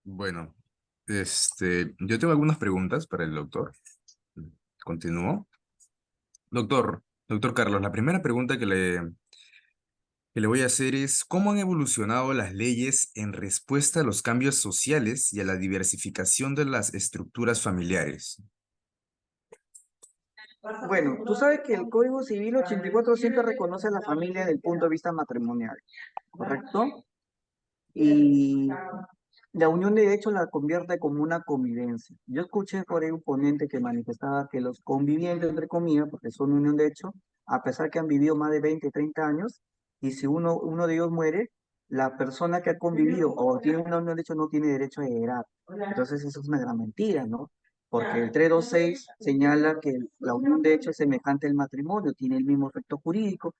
Bueno, yo tengo algunas preguntas para el doctor. Continúo. Doctor Carlos, la primera pregunta que le voy a hacer es, ¿cómo han evolucionado las leyes en respuesta a los cambios sociales y a la diversificación de las estructuras familiares? Bueno, tú sabes que el Código Civil 84 siempre reconoce a la familia desde el punto de vista matrimonial, ¿correcto? Y la unión de hecho la convierte como una convivencia. Yo escuché por ahí un ponente que manifestaba que los convivientes, entre comillas, porque son unión de hecho, a pesar que han vivido más de 20, 30 años, y si uno de ellos muere, la persona que ha convivido o tiene una unión de hecho no tiene derecho a heredar. Entonces eso es una gran mentira, ¿no? Porque el 326 señala que la unión de hecho es semejante al matrimonio, tiene el mismo efecto jurídico.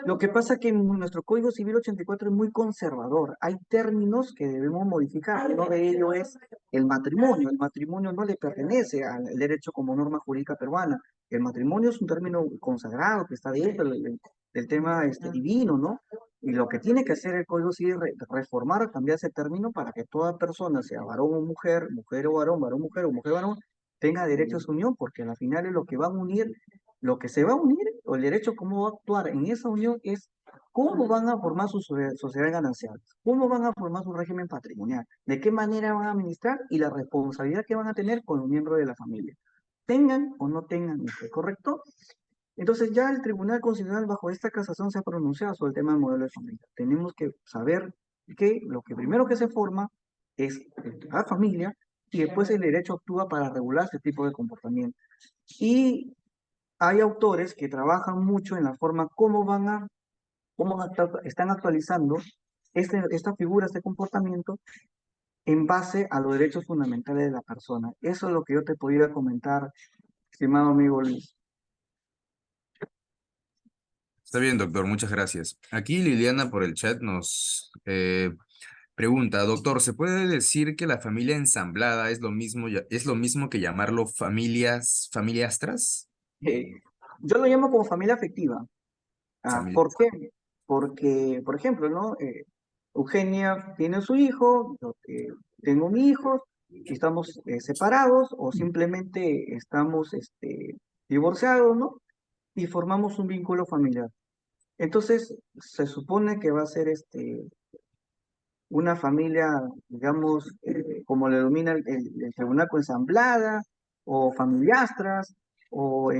Lo que pasa es que en nuestro Código Civil 84 es muy conservador. Hay términos que debemos modificar. Uno de ellos es el matrimonio. El matrimonio no le pertenece al derecho como norma jurídica peruana. El matrimonio es un término consagrado que está dentro del tema divino, ¿no? Y lo que tiene que hacer el Código Civil es reformar o cambiar ese término para que toda persona, sea varón o mujer, mujer o varón, mujer o mujer varón, tenga derecho a su unión, porque al final es lo que va a unir, lo que se va a unir, o el derecho cómo va a actuar en esa unión es cómo van a formar su sociedad ganancial, cómo van a formar su régimen patrimonial, de qué manera van a administrar y la responsabilidad que van a tener con los miembros de la familia, tengan o no tengan hijos, ¿correcto? Entonces ya el Tribunal Constitucional bajo esta casación se ha pronunciado sobre el tema del modelo de familia. Tenemos que saber que lo que primero que se forma es la familia y después el derecho actúa para regular este tipo de comportamiento. Y hay autores que trabajan mucho en la forma están actualizando esta figura, este comportamiento en base a los derechos fundamentales de la persona. Eso es lo que yo te podría comentar, estimado amigo Luis. Está bien, doctor, muchas gracias. Aquí Liliana por el chat nos pregunta, doctor, ¿se puede decir que la familia ensamblada es lo mismo que llamarlo familiastras? Eh, yo lo llamo como familia afectiva. Familia. ¿Por qué? Porque, por ejemplo, ¿no? Eugenia tiene su hijo, yo tengo mi hijo, y estamos separados o simplemente estamos divorciados, ¿no? Y formamos un vínculo familiar. Entonces, se supone que va a ser una familia, digamos, como le denomina el tribunal, ensamblada, o familiastras, o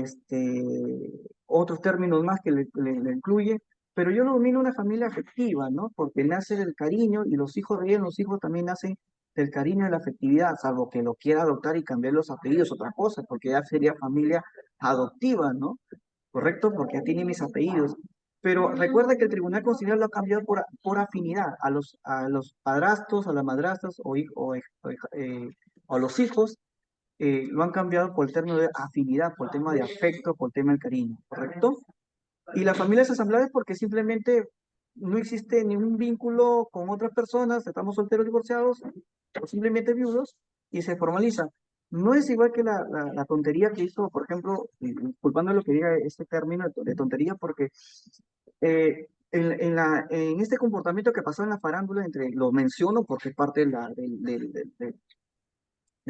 otros términos más que le incluye, pero yo lo domino una familia afectiva, ¿no? Porque nace del cariño y los hijos de ella, los hijos también nacen del cariño y la afectividad, salvo que lo quiera adoptar y cambiar los apellidos, otra cosa, porque ya sería familia adoptiva, ¿no? ¿Correcto? Porque ya tiene mis apellidos. Pero recuerda que el Tribunal Constitucional lo ha cambiado por afinidad a los padrastros, a las madrastras o a los hijos, lo han cambiado por el término de afinidad, por el tema de afecto, por el tema del cariño, ¿correcto? Y las familias asambleares porque simplemente no existe ningún vínculo con otras personas, estamos solteros divorciados o simplemente viudos y se formaliza. No es igual que la tontería que hizo, por ejemplo, y disculpando lo que diga este término de tontería, porque en este comportamiento que pasó en la farándula, lo menciono porque es parte de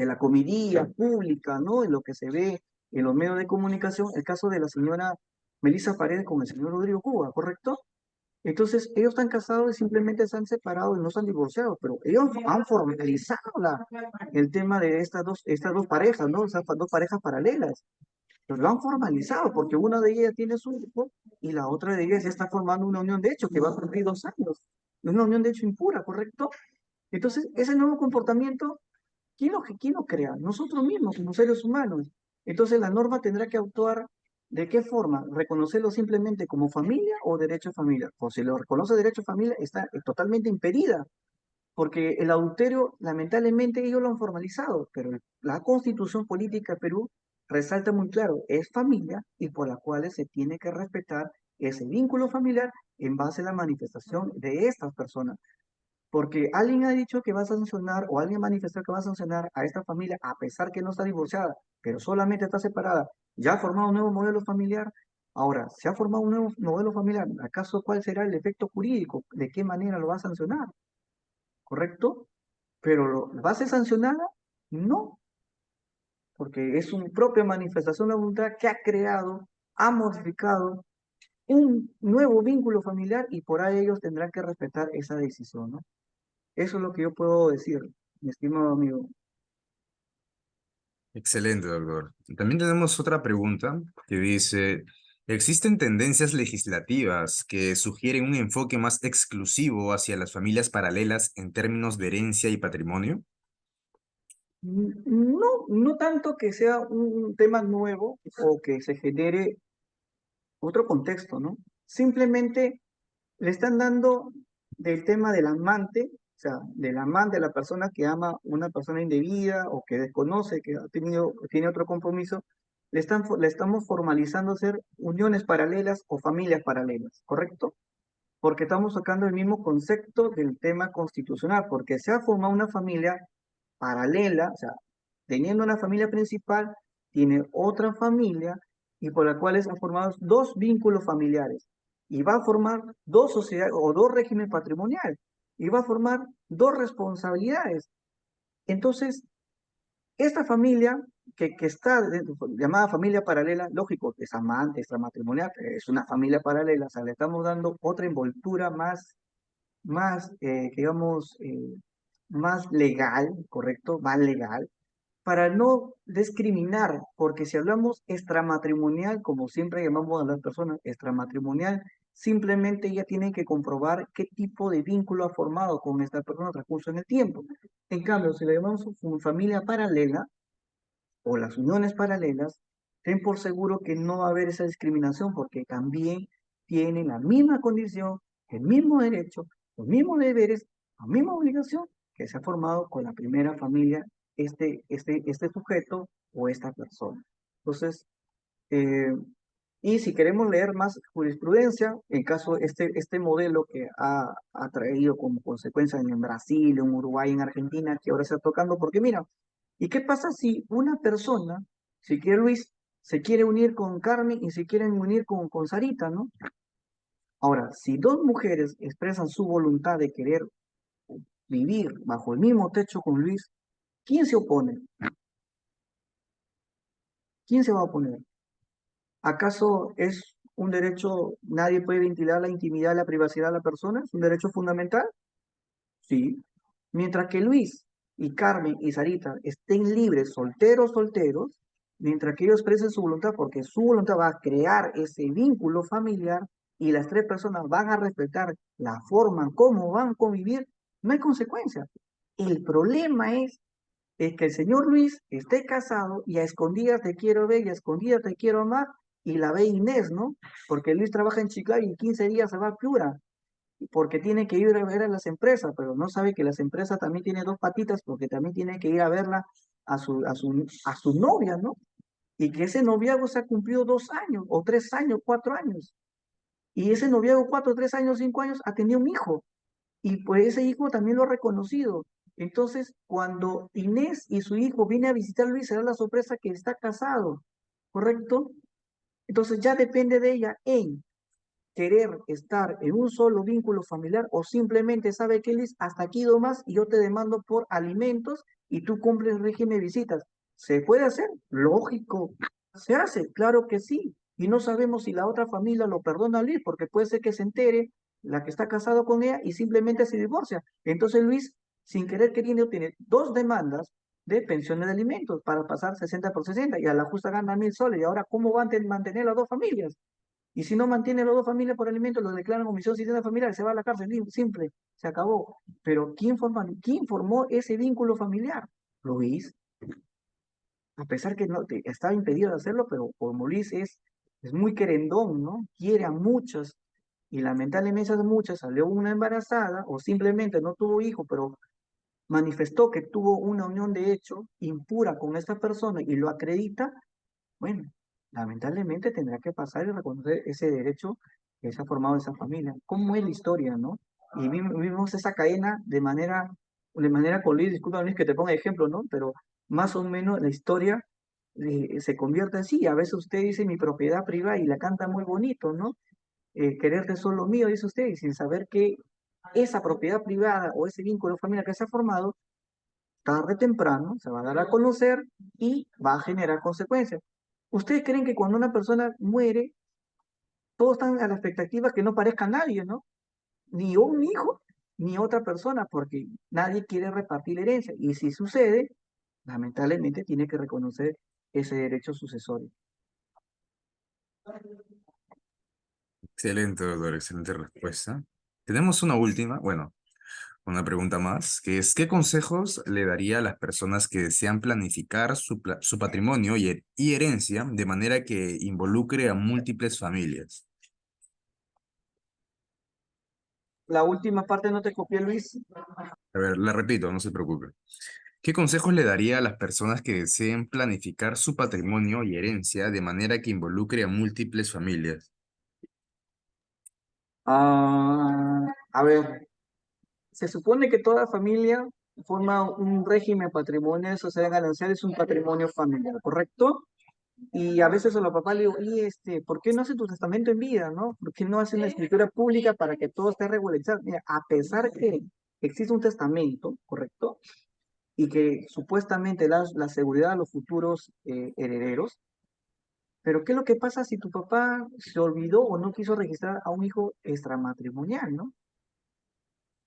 la comidía pública, ¿no? En lo que se ve en los medios de comunicación, el caso de la señora Melissa Paredes con el señor Rodrigo Cuba, ¿correcto? Entonces, ellos están casados y simplemente se han separado y no se han divorciado, pero ellos han formalizado el tema de estas dos parejas, ¿no? Esas dos parejas paralelas. Pero lo han formalizado porque una de ellas tiene su hijo y la otra de ellas ya está formando una unión de hecho que va a cumplir 2 años. Una unión de hecho impura, ¿correcto? Entonces, ese nuevo comportamiento, quién lo crea? Nosotros mismos, como seres humanos. Entonces la norma tendrá que actuar de qué forma, reconocerlo simplemente como familia o derecho a familia. Pues si lo reconoce derecho a familia, está totalmente impedida, porque el adulterio, lamentablemente, ellos lo han formalizado, pero la Constitución Política de Perú resalta muy claro, es familia y por la cual se tiene que respetar ese vínculo familiar en base a la manifestación de estas personas. Porque alguien ha dicho que va a sancionar o alguien manifestó que va a sancionar a esta familia a pesar que no está divorciada, pero solamente está separada. Ya ha formado un nuevo modelo familiar. Ahora, se ha formado un nuevo modelo familiar. ¿Acaso cuál será el efecto jurídico? ¿De qué manera lo va a sancionar? ¿Correcto? Pero ¿va a ser sancionada? No, porque es una propia manifestación de la voluntad que ha creado, ha modificado un nuevo vínculo familiar y por ahí ellos tendrán que respetar esa decisión, ¿no? Eso es lo que yo puedo decir, mi estimado amigo. Excelente, doctor. También tenemos otra pregunta que dice, ¿existen tendencias legislativas que sugieren un enfoque más exclusivo hacia las familias paralelas en términos de herencia y patrimonio? No, no tanto que sea un tema nuevo o que se genere otro contexto, ¿no? Simplemente le están dando del tema del amante, o sea, del amante, de la persona que ama una persona indebida o que desconoce, que tiene otro compromiso, le estamos formalizando ser uniones paralelas o familias paralelas, ¿correcto? Porque estamos sacando el mismo concepto del tema constitucional, porque se ha formado una familia paralela, o sea, teniendo una familia principal, tiene otra familia y por la cual han formado dos vínculos familiares y va a formar dos sociedades o dos regímenes patrimoniales y va a formar dos responsabilidades. Entonces, esta familia que está llamada familia paralela, lógico, es amante, extramatrimonial, es una familia paralela, o sea, le estamos dando otra envoltura digamos, más legal, ¿correcto? Más legal, para no discriminar, porque si hablamos extramatrimonial, como siempre llamamos a las personas extramatrimonial, simplemente ella tiene que comprobar qué tipo de vínculo ha formado con esta persona transcurso en el tiempo. En cambio, si le llamamos familia paralela o las uniones paralelas, ten por seguro que no va a haber esa discriminación porque también tienen la misma condición, el mismo derecho, los mismos deberes, la misma obligación que se ha formado con la primera familia este sujeto o esta persona. Entonces, eh, y si queremos leer más jurisprudencia, en caso este modelo que ha traído como consecuencia en Brasil, en Uruguay, en Argentina, que ahora se está tocando, porque mira, ¿y qué pasa si una persona, si quiere Luis, se quiere unir con Carmen y se quieren unir con Sarita, ¿no? Ahora, si dos mujeres expresan su voluntad de querer vivir bajo el mismo techo con Luis, ¿quién se opone? ¿Quién se va a oponer? ¿Acaso es un derecho, nadie puede ventilar la intimidad, la privacidad de la persona? ¿Es un derecho fundamental? Sí. Mientras que Luis y Carmen y Sarita estén libres, solteros, mientras que ellos expresen su voluntad, porque su voluntad va a crear ese vínculo familiar, y las tres personas van a respetar la forma cómo van a convivir, no hay consecuencias. El problema es que el señor Luis esté casado y a escondidas te quiero ver y a escondidas te quiero amar y la ve Inés, ¿no? Porque Luis trabaja en Chicago y en 15 días se va a Piura porque tiene que ir a ver a las empresas, pero no sabe que las empresas también tienen dos patitas porque también tiene que ir a verla a su novia, ¿no? Y que ese noviazgo se ha cumplido 2 años, o 3 años, 4 años. Y ese noviazgo, 4, 3 años, 5 años, ha tenido un hijo. Y pues ese hijo también lo ha reconocido. Entonces, cuando Inés y su hijo vienen a visitar a Luis, será la sorpresa que está casado, ¿correcto? Entonces ya depende de ella en querer estar en un solo vínculo familiar o simplemente sabe que Liz, hasta aquí más y yo te demando por alimentos y tú cumples el régimen de visitas. ¿Se puede hacer? Lógico. ¿Se hace? Claro que sí. Y no sabemos si la otra familia lo perdona a Luis, porque puede ser que se entere la que está casado con ella y simplemente se divorcia. Entonces Luis, sin querer queriendo, tiene dos demandas de pensiones de alimentos para pasar 60 por 60 y a la justa gana 1.000 soles. Y ahora, ¿cómo van a mantener las dos familias? Y si no mantiene las dos familias por alimentos, lo declaran omisión sistema familiar, se va a la cárcel, simple, se acabó. Pero ¿quién formó ese vínculo familiar? Luis, a pesar que no estaba impedido de hacerlo, pero como Luis es muy querendón, ¿no? Quiere a muchas, y lamentablemente esas muchas salió una embarazada, o simplemente no tuvo hijo, pero manifestó que tuvo una unión de hecho impura con esta persona y lo acredita, bueno, lamentablemente tendrá que pasar y reconocer ese derecho que se ha formado esa familia. ¿Cómo es la historia, no? Y vimos esa cadena de manera colorida, disculpa Luis que te ponga ejemplo, ¿no? Pero más o menos la historia se convierte así. A veces usted dice mi propiedad privada y la canta muy bonito, ¿no? Quererte solo mío, dice usted, y sin saber que esa propiedad privada o ese vínculo familiar que se ha formado tarde o temprano se va a dar a conocer y va a generar consecuencias. ¿Ustedes creen que cuando una persona muere, todos están a la expectativa que no parezca nadie, ¿no? Ni un hijo, ni otra persona, porque nadie quiere repartir la herencia. Y si sucede, lamentablemente tiene que reconocer ese derecho sucesorio. Excelente, doctor, excelente respuesta. Tenemos una última, bueno, una pregunta más, que es, ¿qué consejos le daría a las personas que desean planificar su patrimonio y herencia de manera que involucre a múltiples familias? La última parte no te copié, Luis. A ver, la repito, no se preocupe. ¿Qué consejos le daría a las personas que deseen planificar su patrimonio y herencia de manera que involucre a múltiples familias? A ver, se supone que toda familia forma un régimen patrimonial social ganancial, es un patrimonio familiar, ¿correcto? Y a veces a los papás le digo, y ¿por qué no hace tu testamento en vida, no? ¿Por qué no hace una escritura pública para que todo esté regularizado? Mira, a pesar que existe un testamento, ¿correcto? Y que supuestamente da la seguridad a los futuros herederos, pero ¿qué es lo que pasa si tu papá se olvidó o no quiso registrar a un hijo extramatrimonial, ¿no?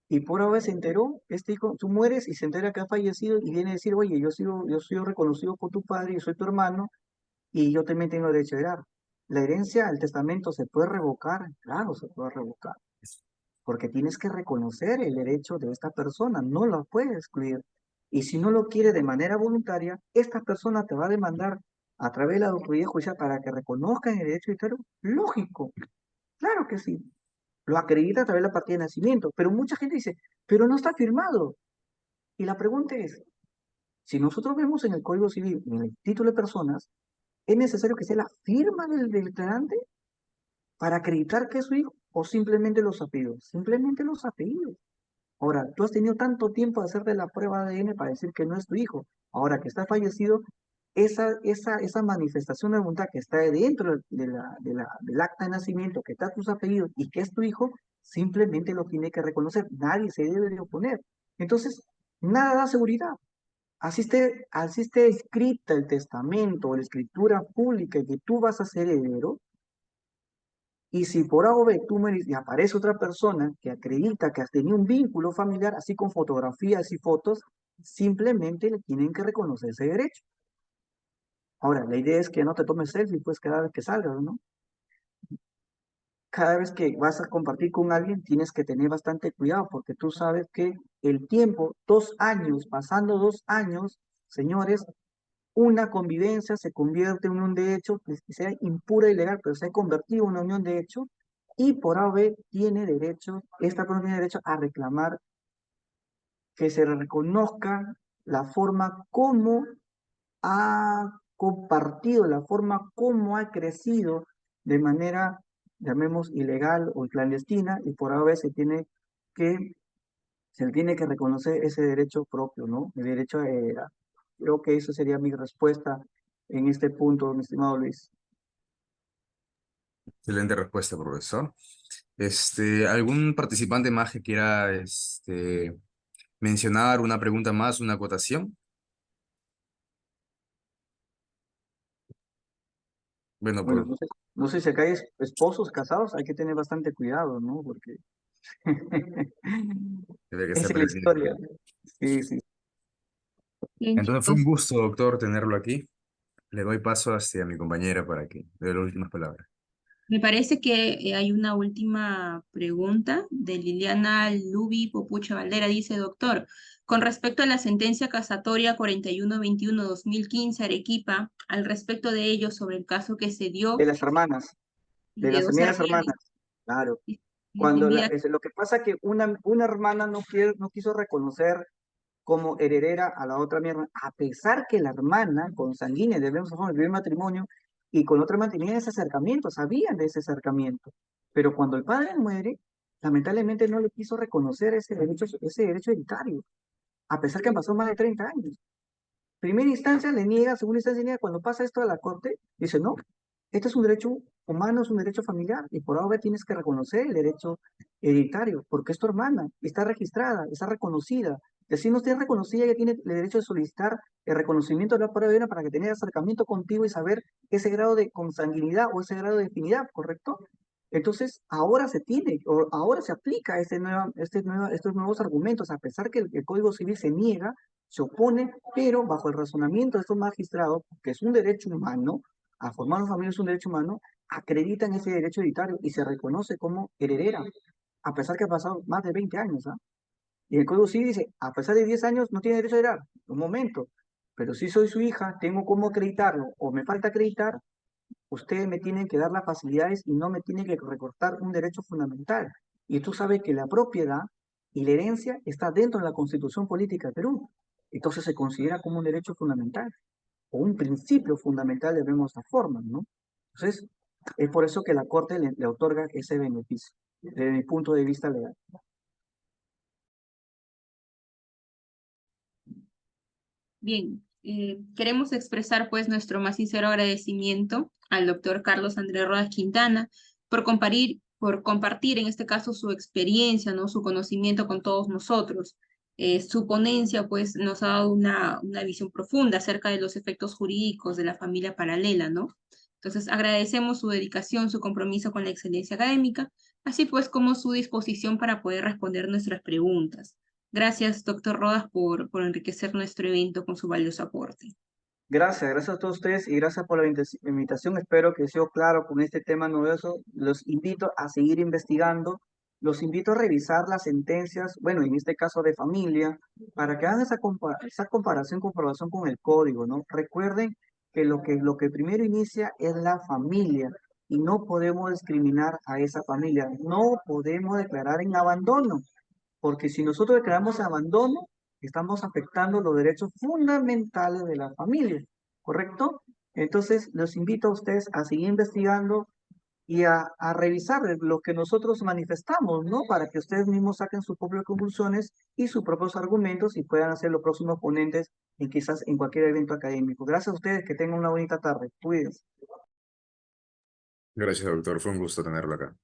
Y por ahora se enteró, este hijo, tú mueres y se entera que ha fallecido y viene a decir, oye, yo soy reconocido por tu padre, yo soy tu hermano, y yo también tengo derecho a heredar. La herencia, el testamento se puede revocar, claro, se puede revocar, porque tienes que reconocer el derecho de esta persona, no lo puedes excluir. Y si no lo quiere de manera voluntaria, esta persona te va a demandar a través de la autoridad judicial para que reconozcan el derecho hereditario. Lógico, claro que sí. Lo acredita a través de la partida de nacimiento, pero mucha gente dice, pero no está firmado. Y la pregunta es, si nosotros vemos en el Código Civil, en el título de personas, ¿es necesario que sea la firma del declarante para acreditar que es su hijo o simplemente los apellidos? Simplemente los apellidos. Ahora, tú has tenido tanto tiempo de hacerte la prueba de ADN para decir que no es tu hijo. Ahora que está fallecido, esa manifestación de voluntad que está dentro del acta de nacimiento, que está tus apellidos y que es tu hijo, simplemente lo tiene que reconocer. Nadie se debe de oponer. Entonces, nada da seguridad. Así esté escrita el testamento o la escritura pública que tú vas a ser heredero, y si por A o B tú mueres y aparece otra persona que acredita que has tenido un vínculo familiar, así con fotografías y fotos, simplemente le tienen que reconocer ese derecho. Ahora, la idea es que no te tomes selfie pues cada vez que salgas, ¿no? cada vez que vas a compartir con alguien tienes que tener bastante cuidado porque tú sabes que el tiempo, 2 años, pasando 2 años, señores, una convivencia se convierte en un derecho que sea impura y legal, pero se ha convertido en una unión de hecho y por AOB tiene derecho, esta persona tiene derecho a reclamar que se le reconozca la forma como ha compartido, la forma como ha crecido de manera, llamemos, ilegal o clandestina, y por ahora que, se le tiene que reconocer ese derecho propio, ¿no? El derecho a heredar. Creo que eso sería mi respuesta en este punto, mi estimado Luis. Excelente respuesta, profesor. ¿Algún participante más que quiera mencionar una pregunta más, una acotación? Bueno, Bueno, por no sé si acá hay esposos casados, hay que tener bastante cuidado, ¿no? Porque debe que estar esa es la presente. historia. Sí, sí. Bien, Entonces fue un chicos. gusto, doctor, tenerlo aquí. Le doy paso a mi compañera para que dé las últimas palabras. Me parece que hay una última pregunta de Liliana Lubi Popucha Valdera. Dice, doctor, con respecto a la sentencia casatoria 4121-2015 Arequipa, al respecto de ello sobre el caso que se De dio las hermanas. y De de las dos medias hermanas, hermanas, claro. y les Cuando envía, lo que pasa que una hermana no quiso reconocer como heredera a la otra hermana, a pesar que la hermana consanguínea debemos el primer matrimonio y con otra hermana tenían ese acercamiento, sabían de ese acercamiento. Pero cuando el padre muere, lamentablemente no le quiso reconocer ese derecho hereditario, a pesar que han pasado más de 30 años. Primera instancia le niega, segunda instancia le niega, cuando pasa esto a la corte, dice, no, este es un derecho humano, es un derecho familiar, y por ahora tienes que reconocer el derecho hereditario, porque es tu hermana, está registrada, está reconocida, y así no esté reconocida, ella tiene el derecho de solicitar el reconocimiento de la prueba para que tenga acercamiento contigo y saber ese grado de consanguinidad o ese grado de afinidad, ¿correcto? Entonces, ahora se tiene, o ahora se aplica estos nuevos argumentos, a pesar que el Código Civil se niega, se opone, pero bajo el razonamiento de estos magistrados, que es un derecho humano, a formar una familia es un derecho humano, acreditan ese derecho hereditario y se reconoce como heredera, a pesar que ha pasado más de 20 años, ¿ah? Y el Código Civil dice, a pesar de 10 años no tiene derecho a heredar, un momento, pero si soy su hija, tengo cómo acreditarlo, o me falta acreditar, ustedes me tienen que dar las facilidades y no me tienen que recortar un derecho fundamental. Y tú sabes que la propiedad y la herencia está dentro de la Constitución Política de Perú. Entonces se considera como un derecho fundamental o un principio fundamental de vemos esta forma, ¿no? Entonces, es por eso que la Corte le otorga ese beneficio, desde mi punto de vista legal. bien, queremos expresar pues nuestro más sincero agradecimiento al doctor Carlos Andrés Rodas Quintana por compartir en este caso su experiencia, ¿no? Su conocimiento con todos nosotros. Su ponencia pues nos ha dado una visión profunda acerca de los efectos jurídicos de la familia paralela, ¿no? Entonces agradecemos su dedicación, su compromiso con la excelencia académica, así pues como su disposición para poder responder nuestras preguntas. Gracias, doctor Rodas, por enriquecer nuestro evento con su valioso aporte. Gracias a todos ustedes y gracias por la invitación. Espero que sea claro con este tema novedoso. Los invito a seguir investigando, los invito a revisar las sentencias, bueno, en este caso de familia, para que hagan esa comparación, comprobación con el código, ¿no? Recuerden que lo que primero inicia es la familia y no podemos discriminar a esa familia, no podemos declarar en abandono. Porque si nosotros declaramos abandono, estamos afectando los derechos fundamentales de la familia, ¿correcto? Entonces, los invito a ustedes a seguir investigando y a revisar lo que nosotros manifestamos, ¿no? Para que ustedes mismos saquen sus propias conclusiones y sus propios argumentos y puedan ser los próximos ponentes en quizás en cualquier evento académico. Gracias a ustedes, que tengan una bonita tarde. Cuídense. Gracias, doctor. Fue un gusto tenerlo acá.